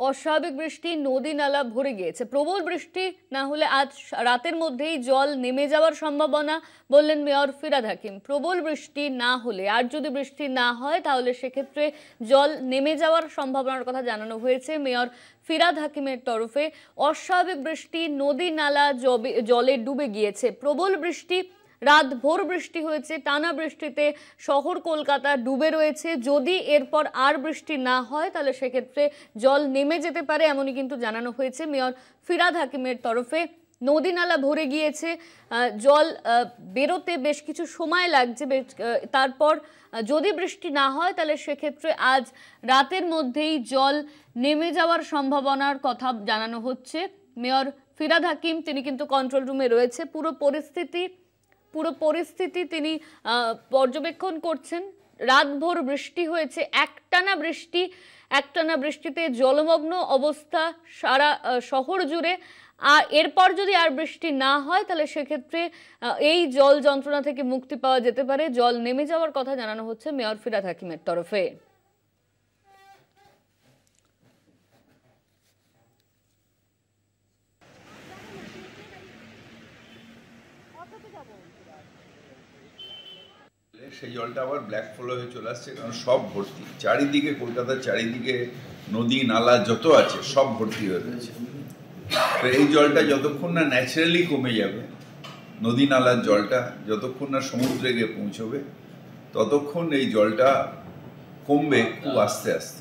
অস্বাভাবিক বৃষ্টি, নদী নালা ভরে গিয়েছে। প্রবল বৃষ্টি না হলে আজ রাতের মধ্যেই জল নেমে যাওয়ার সম্ভাবনা বললেন মেয়র ফিরহাদ হাকিম। প্রবল বৃষ্টি না হলে, আর যদি বৃষ্টি না হয় তাহলে সেক্ষেত্রে জল নেমে যাওয়ার সম্ভাবনার কথা জানানো হয়েছে মেয়র ফিরহাদ হাকিমের তরফে। অস্বাভাবিক বৃষ্টি, নদী নালা জলে ডুবে গিয়েছে। প্রবল বৃষ্টি, রাত ভোর বৃষ্টি হয়েছে। টানা বৃষ্টিতে শহর কলকাতা ডুবে রয়েছে। যদি এরপর আর বৃষ্টি না হয় তাহলে সেক্ষেত্রে জল নেমে যেতে পারে, এমনই কিন্তু জানানো হয়েছে মেয়র ফিরহাদ হাকিমের তরফে। নদী নালা ভরে গিয়েছে, জল বেরোতে বেশ কিছু সময় লাগছে। তারপর যদি বৃষ্টি না হয় তাহলে সেক্ষেত্রে আজ রাতের মধ্যেই জল নেমে যাওয়ার সম্ভাবনার কথা জানানো হচ্ছে। মেয়র ফিরহাদ হাকিম তিনি কিন্তু কন্ট্রোল রুমে রয়েছে। পুরো পরিস্থিতি তিনি পর্যবেক্ষণ করছেন। রাতভর বৃষ্টি হয়েছে, একটানা বৃষ্টিতে জলমগ্ন অবস্থা সারা শহর জুড়ে। আর এরপর যদি আর বৃষ্টি না হয় তাহলে সেক্ষেত্রে এই জল যন্ত্রণা থেকে মুক্তি পাওয়া যেতে পারে। জল নেমে যাওয়ার কথা জানানো হচ্ছে মেয়র ফিরহাদ হাকিমের তরফে। সেই জলটা আবার ব্ল্যাক ফ্লো হয়ে চলে আসছে, কারণ সব ভর্তি চারিদিকে, কলকাতার চারিদিকে নদী নালা যত আছে সব ভর্তি হয়ে রয়েছে। তো এই জলটা যতক্ষণ না ন্যাচারালি কমে যাবে, নদী নালার জলটা যতক্ষণ না সমুদ্রে গিয়ে পৌঁছবে, ততক্ষণ এই জলটা কমবে খুব আস্তে আস্তে।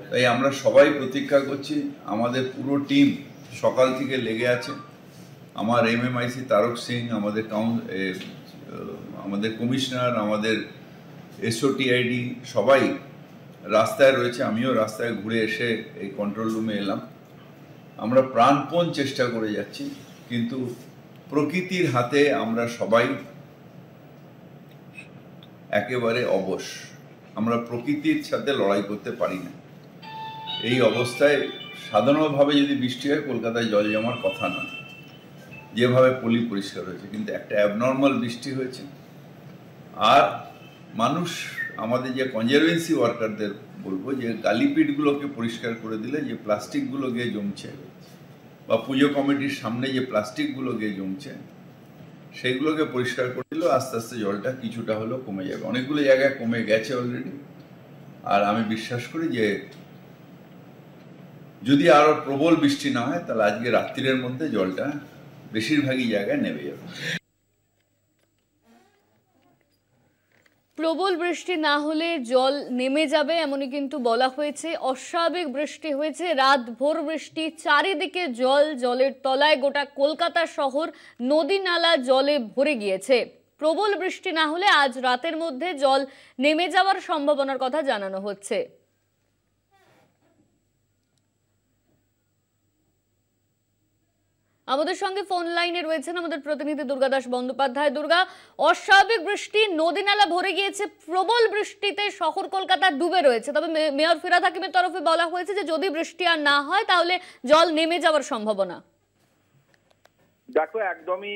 তাই আমরা সবাই প্রতীক্ষা করছি। আমাদের পুরো টিম সকাল থেকে লেগে আছে। আমার MMIC তারক সিং, আমাদের কমিশনার, আমাদের SOTID সবাই রাস্তায় রয়েছে। আমিও রাস্তায় ঘুরে এসে এই কন্ট্রোল রুমে এলাম। আমরা প্রাণপণ চেষ্টা করে যাচ্ছি, কিন্তু প্রকৃতির হাতে আমরা সবাই একেবারে অবশ। আমরা প্রকৃতির সাথে লড়াই করতে পারি না। এই অবস্থায় সাধারণভাবে যদি বৃষ্টি হয় কলকাতায় জল জমার কথা না, যেভাবে পলি পরিষ্কার হয়েছে, কিন্তু একটা অ্যাবনর্মাল বৃষ্টি হয়েছে। আর মানুষ, আমাদের যে কনজারভেন্সি ওয়ার্কারদের বলবো যে গালিপিটগুলোকে পরিষ্কার করে দিলে যে প্লাস্টিকগুলো গিয়ে জমছে, বা পুজো কমিটির সামনে যে প্লাস্টিকগুলো গিয়ে জমছে, সেইগুলোকে পরিষ্কার করে দিলেও আস্তে আস্তে জলটা কিছুটা হলেও কমে যাবে। অনেকগুলো জায়গায় কমে গেছে অলরেডি। আর আমি বিশ্বাস করি যে যদি আরো প্রবল বৃষ্টি না হয় তাহলে আজকে রাত্রির মধ্যে জলটা বেশিরভাগই জায়গায় নেমে যাবে। প্রবল বৃষ্টি না হলে জল নেমে যাবে এমনই কিন্তু বলা হয়েছে। অস্বাভাবিক বৃষ্টি হয়েছে, রাত ভোর বৃষ্টি, চারিদিকে জলের তলায় গোটা কলকাতা শহর, নদী নালা জলে ভরে গিয়েছে। প্রবল বৃষ্টি না হলে আজ রাতের মধ্যে জল নেমে যাওয়ার সম্ভাবনার কথা জানানো হচ্ছে। আমাদের সঙ্গে ফোন লাইনে রয়েছেন আমাদের প্রতিনিধি দুর্গা দাস বন্দ্যোপাধ্যায়। দুর্গা, অস্বাভাবিক বৃষ্টি, নদী নালা ভরে গিয়েছে, প্রবল বৃষ্টিতে শহর কলকাতা ডুবে রয়েছে। তবে মেয়র ফিরহাদ হাকিমের তরফে বলা হয়েছে যে যদি বৃষ্টি আর না হয় তাহলে জল নেমে যাওয়ার সম্ভাবনা। দেখো, একদমই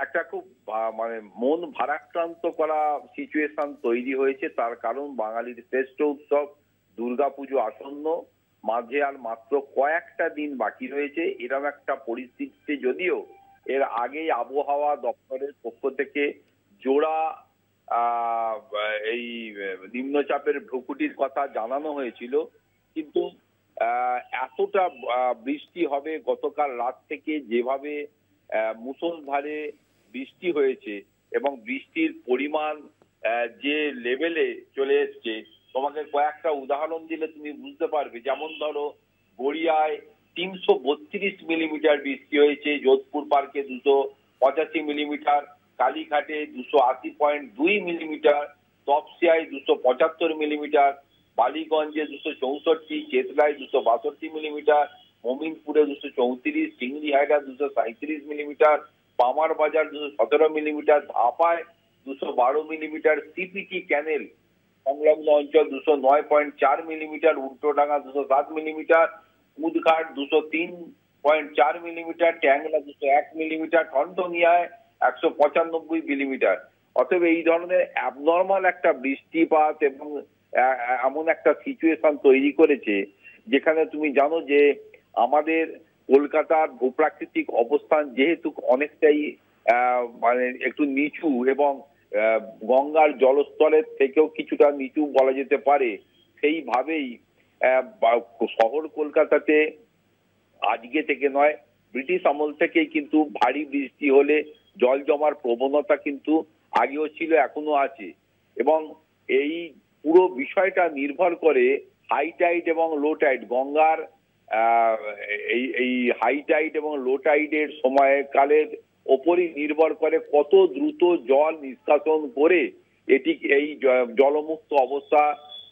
একটা খুব মানে মন ভারাক্রান্ত করা সিচুয়েশন তৈরি হয়েছে। তার কারণ বাঙালির শ্রেষ্ঠ উৎসব দুর্গাপুজো আসন্ন, মাঝে আর মাত্র কয়েকটা দিন বাকি রয়েছে। এরকম একটা পরিস্থিতিতে যদিও এর আগেই আবহাওয়া দপ্তরের পক্ষ থেকে জোড়া এই নিম্নচাপের ভ্রুকুটির কথা জানানো হয়েছিল, কিন্তু এতটা বৃষ্টি হবে গতকাল রাত থেকে যেভাবে মুষলধারে বৃষ্টি হয়েছে এবং বৃষ্টির পরিমাণ যে লেভেলে চলে এসছে, তোমাকে কয়েকটা উদাহরণ দিলে তুমি বুঝতে পারবে। যেমন ধরো, গড়িয়ায় 332 মিলিমিটার বৃষ্টি হয়েছে, যোধপুর পার্কে 285 মিলিমিটার, কালীঘাটে 280.2 মিলিমিটার, তপসিয়ায় 275 মিলিমিটার, বালিগঞ্জে 264, চেতলায় 262 মিলিমিটার, মোমিনপুরে 234, চিংড়িহাটা 237 মিলিমিটার, পামার বাজার 217 মিলিমিটার, ধাপায় 212 মিলিমিটার, সিপিটি ক্যানেল সংলগ্ন অঞ্চল 209.4 মিলিমিটার, উল্টোডাঙ্গা 207 মিলিমিটার, উদঘাট 203.4 মিলিমিটার, ট্যাংলা 201 মিলিমিটার, ঠনঠনিয়ায় 195 মিলিমিটার। অতএব এই ধরনের অ্যাবনর্মাল একটা বৃষ্টিপাত এবং এমন একটা সিচুয়েশন তৈরি করেছে যেখানে তুমি জানো যে আমাদের কলকাতার ভূপ্রাকৃতিক অবস্থান যেহেতু অনেকটাই মানে একটু নিচু এবং গঙ্গার জলস্তরের থেকেও কিছুটা নিচু বলা যেতে পারে, সেইভাবেই শহর কলকাতাতে আজকে থেকে নয়, ব্রিটিশ আমল থেকেই কিন্তু ভারী বৃষ্টি হলে জল জমার প্রবণতা কিন্তু আগেও ছিল, এখনো আছে। এবং এই পুরো বিষয়টা নির্ভর করে হাই টাইড এবং লো টাইড, গঙ্গার এই হাই টাইড এবং লো টাইডের সময়কালের ওপরই নির্ভর করে কত দ্রুত জল নিষ্কাশন করে এটি এই জলমুক্ত অবস্থা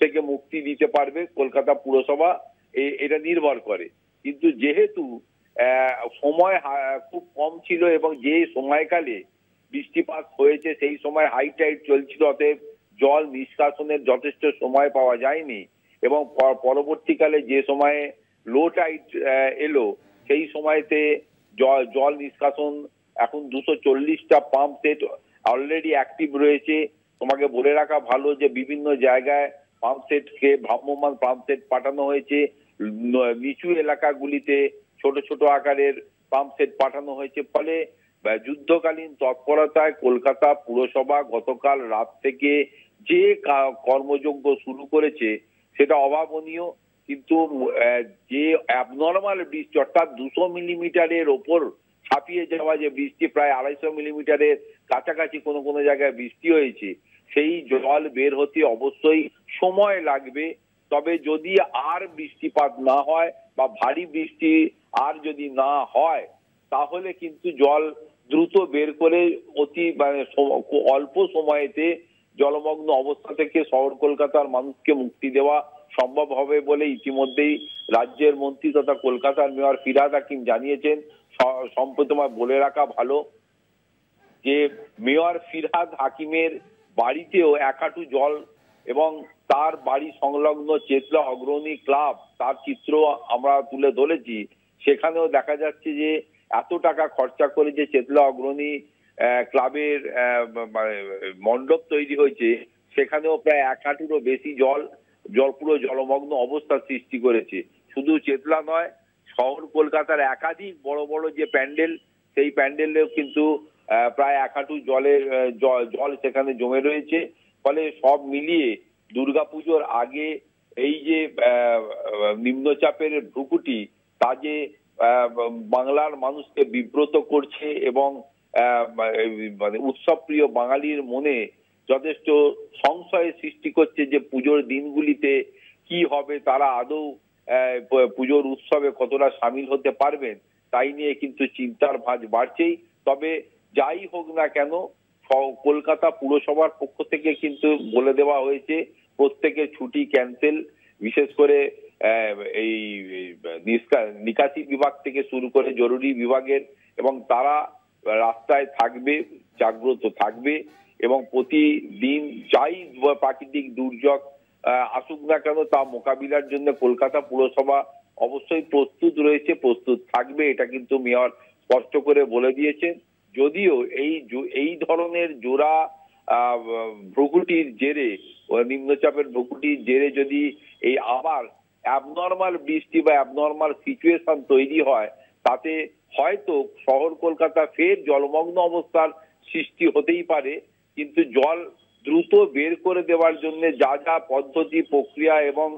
থেকে মুক্তি দিতে পারবে কলকাতা পুরসভা, এটা নির্ভর করে। কিন্তু যেহেতু সময় খুব কম ছিল এবং যে সময়কালে বৃষ্টিপাত হয়েছে সেই সময় হাই টাইড চলছিল, অতএব জল নিষ্কাশনের যথেষ্ট সময় পাওয়া যায়নি। এবং পরবর্তীকালে যে সময়ে লো টাইড এলো সেই সময়তে জল নিষ্কাশন এখন 240টা পাম্প সেট অলরেডি অ্যাক্টিভ রয়েছে। তোমাকে বলে রাখা ভালো যে বিভিন্ন জায়গায় পাম্প সেটকে ভ্রাম্যমাণ পাম্প সেট পাঠানো হয়েছে, নিচু এলাকাগুলিতে ছোট ছোট আকারের পাম্প সেট পাঠানো হয়েছে। ফলে যুদ্ধকালীন তৎপরতায় কলকাতা পুরসভা গতকাল রাত থেকে যে কর্মযজ্ঞ শুরু করেছে সেটা অভাবনীয়। কিন্তু যে অ্যাবনর্মাল বৃষ্টি, অর্থাৎ 200 মিলিমিটারের ওপর ছাপিয়ে যাওয়া যে বৃষ্টি, প্রায় 250 মিলিমিটারের কাছাকাছি কোনো কোনো জায়গায় বৃষ্টি হয়েছে, সেই জল বের হতে অবশ্যই সময় লাগবে। তবে যদি আর বৃষ্টিপাত না হয় বা ভারী বৃষ্টি আর যদি না হয়, তাহলে কিন্তু জল দ্রুত বের করে অতি অল্প সময়েতে জলমগ্ন অবস্থা থেকে শহর কলকাতার মানুষকে মুক্তি দেওয়া সম্ভব হবে বলে ইতিমধ্যেই রাজ্যের মন্ত্রী তথা কলকাতার মেয়র ফিরহাদ হাকিম জানিয়েছেন। সম্প্রতি বলে রাখা ভালো যে মেয়র ফিরহাদ হাকিমের বাড়িতেও 1 হাঁটু জল এবং তার বাড়ি সংলগ্ন চেতলা অগ্রণী ক্লাব, তার চিত্র আমরা তুলে ধরেছি। সেখানেও দেখা যাচ্ছে যে এত টাকা খরচা করে যে চেতলা অগ্রণী ক্লাবের মণ্ডপ তৈরি হয়েছে, সেখানেও প্রায় 1 হাঁটুরও বেশি জল পুরো জলমগ্ন অবস্থা সৃষ্টি করেছে। শুধু চেতলা নয়, শহর কলকাতার একাধিক বড় বড় যে প্যান্ডেল, সেই প্যান্ডেলেও কিন্তু প্রায় 1 হাঁটু জল সেখানে জমে রয়েছে। ফলে সব মিলিয়ে দুর্গাপুজোর আগে এই যে নিম্নচাপের ভ্রুকুটি, তা যে বাংলার মানুষকে বিব্রত করছে এবং উৎসব প্রিয় বাঙালির মনে যথেষ্ট সংশয়ের সৃষ্টি করছে যে পুজোর দিনগুলিতে কি হবে, তারা আদৌ পুজোর উৎসবে কতটা সামিল হতে পারবেন, তাই নিয়ে কিন্তু চিন্তার ভাঁজ বাড়ছেই। তবে যাই হোক না কেন, কলকাতা পুরসভার পক্ষ থেকে কিন্তু বলে দেওয়া হয়েছে প্রত্যেকের ছুটি ক্যান্সেল, বিশেষ করে এই নিকাশি বিভাগ থেকে শুরু করে জরুরি বিভাগের, এবং তারা রাস্তায় থাকবে, জাগ্রত থাকবে এবং প্রতিদিন যাই প্রাকৃতিক দুর্যোগ আসুক না কেন তা মোকাবিলার জন্য কলকাতা পুরসভা অবশ্যই প্রস্তুত রয়েছে, প্রস্তুত থাকবে, এটা কিন্তু মেয়র স্পষ্ট করে বলে দিয়েছেন। যদিও এই ধরনের জোড়া ভ্রুকুটির জেরে, নিম্নচাপের ভ্রুকুটির জেরে যদি এই আবার অ্যাবনর্মাল বৃষ্টি বা অ্যাবনর্মাল সিচুয়েশন তৈরি হয়, তাতে হয়তো শহর কলকাতা ফের জলমগ্ন অবস্থার সৃষ্টি হতেই পারে। কিন্তু জল দ্রুত বের করে দেওয়ার জন্য যা যা পদ্ধতি, প্রক্রিয়া এবং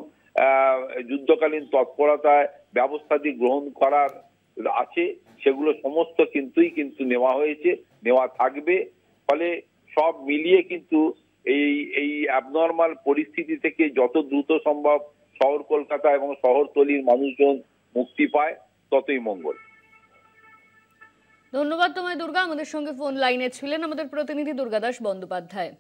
যুদ্ধকালীন তৎপরতায় ব্যবস্থাটি গ্রহণ করার আছে, সেগুলো সমস্ত কিন্তু নেওয়া হয়েছে, নেওয়া থাকবে। ফলে সব মিলিয়ে কিন্তু এই অ্যাবনর্মাল পরিস্থিতি থেকে যত দ্রুত সম্ভব শহর কলকাতা এবং শহরতলির মানুষজন মুক্তি পায়, ততই মঙ্গল। ধন্যবাদ তোমায় দুর্গা। আমাদের সঙ্গে ফোন লাইনে ছিলেন আমাদের প্রতিনিধি দুর্গাদাস বন্দ্যোপাধ্যায়।